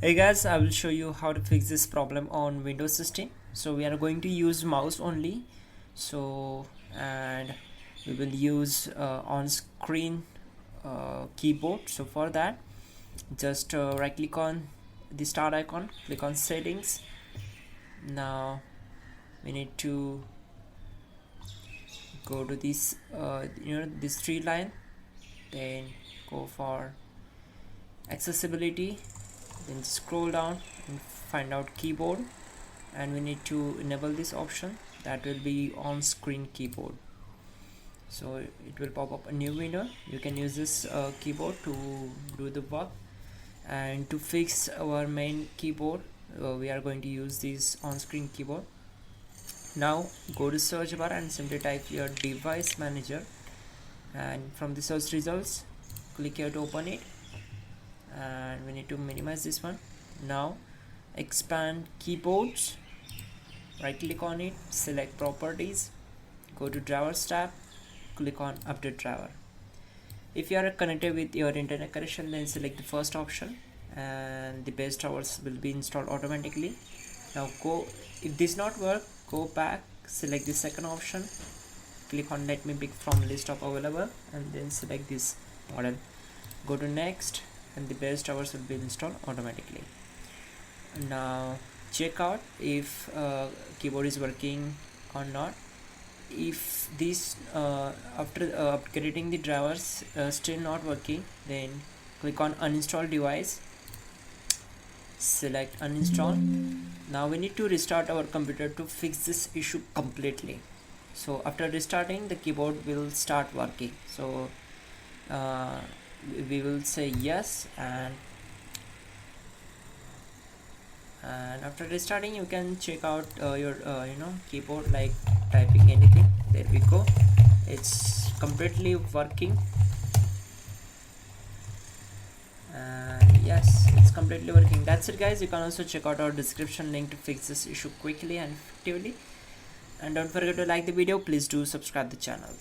Hey guys, I will show you how to fix this problem on Windows system. So we are going to use mouse only. And we will use on-screen keyboard. So for that, just right click on the start icon, click on settings. Now we need to go to this this three line, then go for accessibility, then scroll down and find out keyboard, and we need to enable this option that will be on screen keyboard. So it will pop up a new window. You can use this keyboard to do the work, and to fix our main keyboard we are going to use this on screen keyboard. Now go to search bar and simply type your device manager, and from the search results click here to open it, and we need to minimize this one. Now expand keyboards, right click on it, select properties, go to drivers tab, click on update driver. If you are connected with your internet connection, then select the first option and the base drivers will be installed automatically. Now if this not work, go back, select the second option, click on let me pick from list of available, and then select this model, go to next, and the base drivers will be installed automatically. Now check out if keyboard is working or not. If this after upgrading the drivers still not working, then click on uninstall device, select uninstall. Now we need to restart our computer to fix this issue completely. So after restarting, the keyboard will start working. So we will say yes, and after restarting you can check out your keyboard, like typing anything. There we go, it's completely working, and yes, it's completely working. That's it guys. You can also check out our description link to fix this issue quickly and effectively, and don't forget to like the video. Please do subscribe the channel.